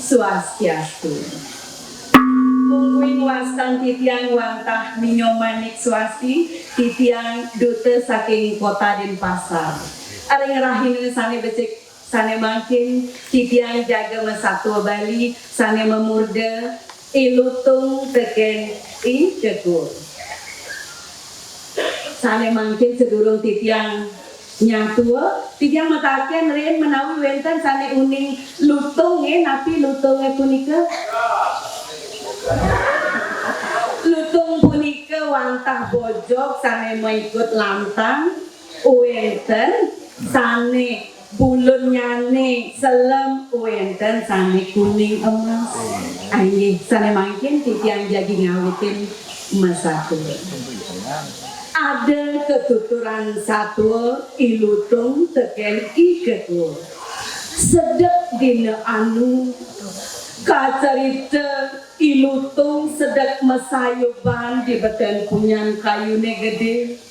Swastiastu. Mungguing wastang titiang wantah minyomanik swasti titiang duta saking kota Denpasar. Aring rahin sane becek sane makin titiang jaga mesatwa Bali sane memurda ilutung teken i cekur. Sane makin sedurung titiang nyatua titiang mataken ren menawi wenten sane uning lutung napi lutungnya punika lutung punika wantah bojok sane mengikut lantang wenten sane bulun nyane selem wenten sane kuning emas ayo sane makin titiang jadi ngawitin mesatu ada ketuturan satu ilutung teken iketul sedek dina anu kacarita ilutung sedek mesayuban di beten punyan kayune gede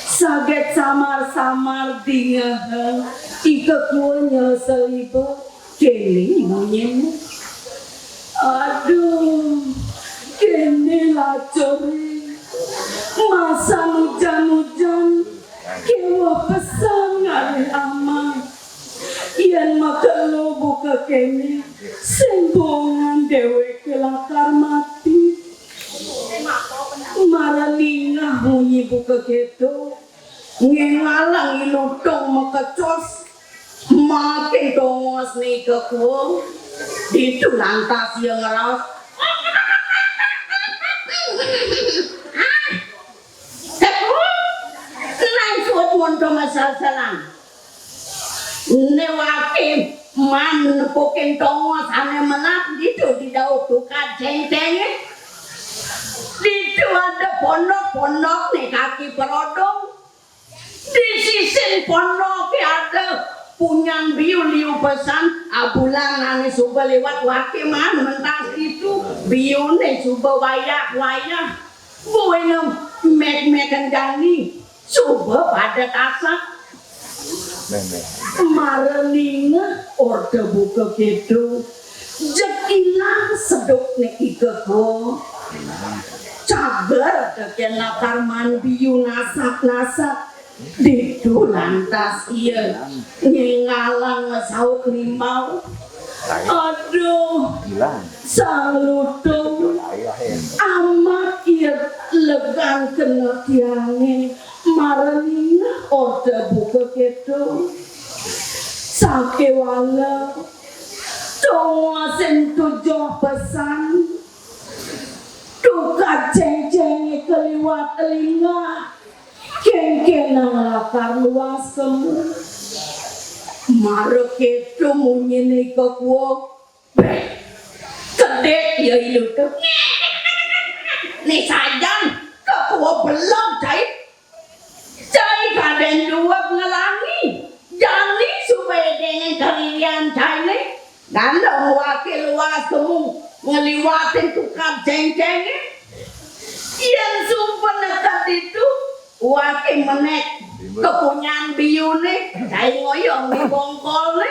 saget samar-samar dingaha iketul nyeseliba keling munyin aduh kene lacori masa hujan-hujan kewa pesan ngari aman iyan makalo buka kene sembongan dewe kelakar mati maralingah munyi buka keto ngengalang ilutong makacos makin tongos nih kekuo itu lantas yang ngeras mondo masal-salang newake man poken tongos ane melap gitu di daun tukar ceng-ceng itu ada pondok-pondok nih kaki perodong di sisi pondok ada punyan biu-liu pesan abulan ane suba lewat wake man mentas itu biu nih suba wayak-wayak buenem mek-mekan gani coba pada tasak marelinga orde buka gitu jekilang seduk nek ikeko cager deken lakar man biu nasak-nasak ditu lantas iya ngengalang ngesaut limau aduh salutung amat iya legang kena tiangnya maralina orde buka keto sake wala tonga sentujoh pesan tukar ceng-ceng keliwat telinga keng-kenang lakar luas kemu mara keto munyene kekuo kedek ya ilutuh nih sajan kekuo belum cai kaden dua ngelangi jani supaya dengan kalian cai dan dong wakil luas kemu ngeliwatin tukar ceng-ceng yang sumpah nekat itu wakil menek kepunyaan biu nih cai ngoyong di bongkol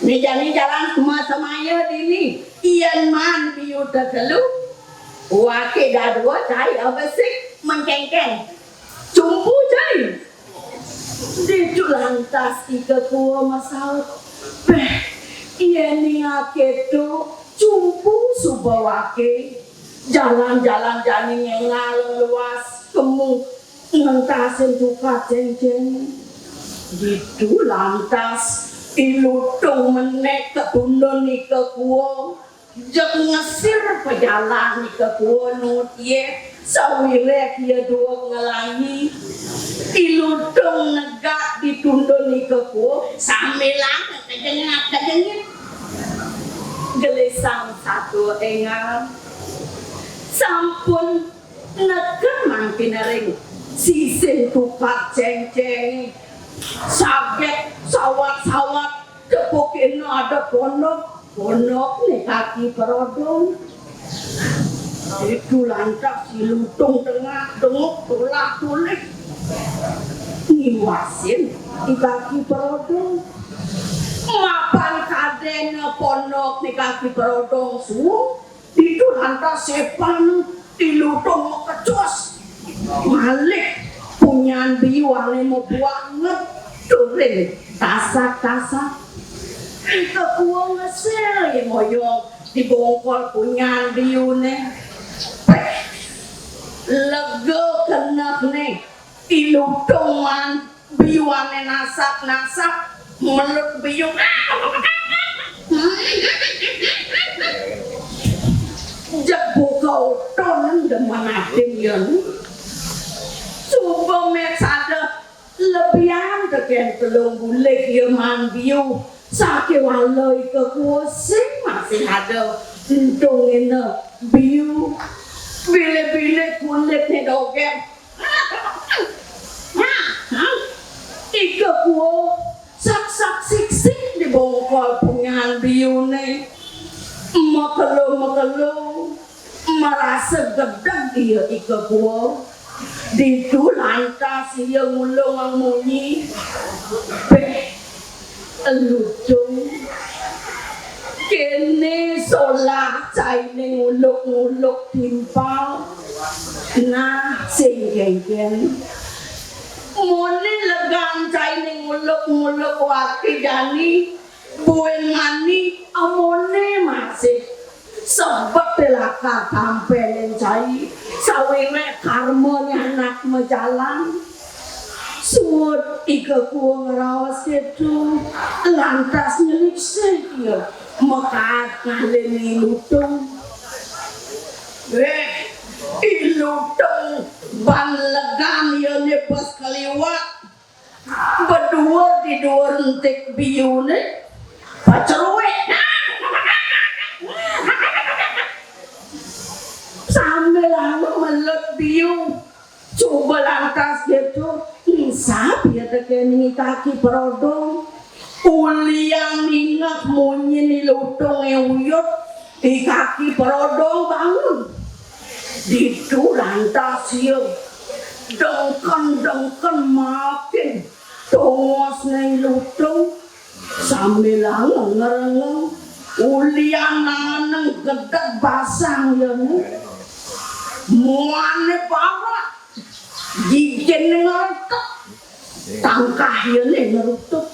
nih jani jalan semaya dini ian man biu tertelu wakil dadua cai apa sih mencengkeng cumpu cai di lantas ika kuwa masalah iya nih aketo cumpu subawake jalan-jalan jani ngaleng luas kemu ngentasin tukar ceng-ceng gitu lantas ilutung menek ketundun ika kuwa jeng ngesir pejalan ika kuwa nutie sawirek ya dua ngelangi iludung negak ditundun ikeku samilang kejengit gelisang satu engal sampun negen mangkinering sisin tukar ceng-ceng saget sawat-sawat kepukin ada pondok nih kaki perodong itu lantas si lutung tengah denguk tulak tulik ngiwasin di kaki perodong mapan kade na pondok ni kaki perodong su itu lantas sepan dilutong makecos malik punyan biwane mau banget turin tasak-tasak kita kuang ngesel yang ngoyong dibongkol punyan biune lega kenak nih ilutongan biwane nasak-nasak melut biung jabu kau tonen deman ating yan coba mesada lebihan teken telung bulik yaman biu sakit walai kekuasaan masih ada untungin biu bile-bile kulit ni dogen ika kuo sak-sak sik-sik di bongkol punyahan biu ni makalo merasa gedeg dia ika kuo di tu lantas dia ngulung ang munyi lutung kene solah cai ni nguluk-nguluk timpal na sing-geng muni legang cai ni nguluk-nguluk waki dani buen mani amone masih sebab telaka tampelin cai sawewe karma ni anak majalan suut ika kuang rawas itu lantas nyelik dia makat ngalini lutung ilutung ban legan ya ni pas kaliwat berdua di dua rentik biu ni pacarwe sambil lama melut biu coba lantas gitu insap ya tekeni kaki perodong uliang ingat munyi ni lutung uyut di kaki perodong bangun di tu lantas ya dengken makin tongos ni lutung sambil ngereng uliang nanang gedeg basang ya ni muane parah jijen ngertek tangkah ya ni ngerutuk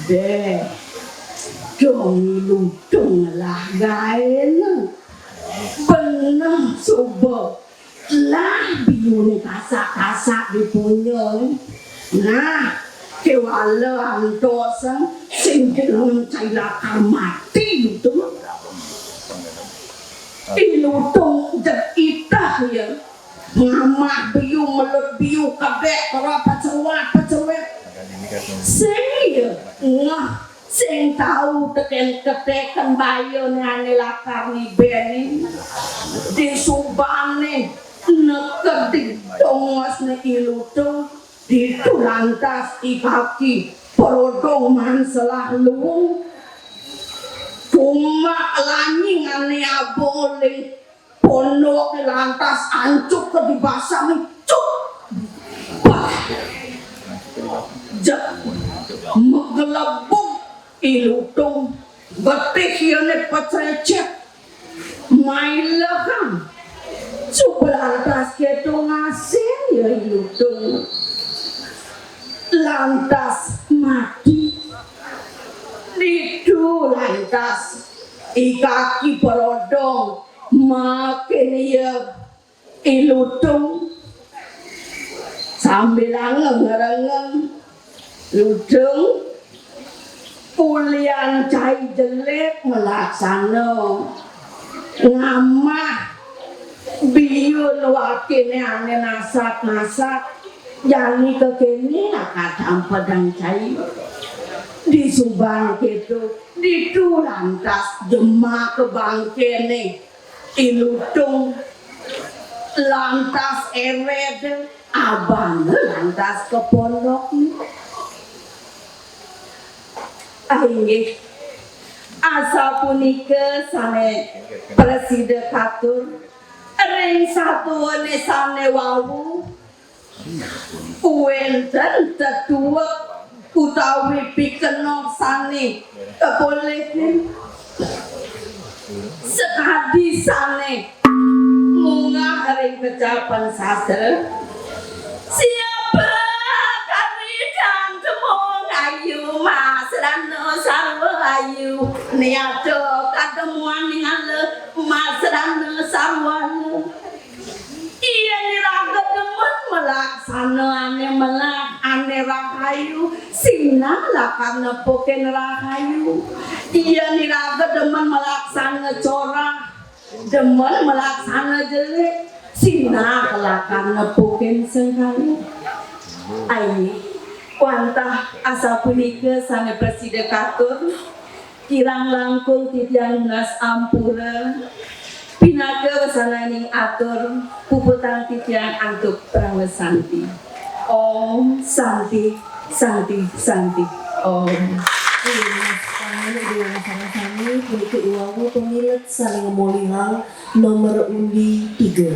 deh dong lutung lah gaen bener coba lah biu ni kasak-kasak dipunya nah kewala antosan singkirang cai lakar mati lutung ilutung jek itah ya mama biu melut biu kabek para pacewat sing ya ngah sing tahu teken ketekan bayo ni lakar ni beni di subane neket di tongos ni ilutung di lantas di kaki perodong manselah luung cuma laningan ni abole pondok lantas ancuk ke di basah ni cuk menggelebuk ilutung betih yang pececek mailakan coba lantas kita ngasih ya ilutung lantas mati itu lantas kaki perodong makin ya ilutung sambil ngereng lutung pulian cai jelek melaksana ngamah biun wakine ane nasak-nasak jani kekini akan padang cai di subang gitu di tu lantas jema ke bangkene ilutung lantas ewed abang lantas ke pondok Aingih asa punika sane presiden katur ring satuane sane wawu uenten tetua utawi pikenok sane keboleh sekadi sane munggah ring kecapan sastra siapa karidang kemong ayu mas rano sarwa ayu niato katemuan ngale mas rano sarwa iya niraga demen melaksana ane rahayu sinala karena poken rahayu iya niraga demen melaksana corak demen melaksana jelek sinala karena poken sengkali aini wantah asa punika sane presiden katur kirang langkung titian nas ampura pinaga wasananing atur puputan titian antuk perang santi om santi santi santi om kami dengan sama-sama berikut uangmu pemilik saling memulihang nomor undi 3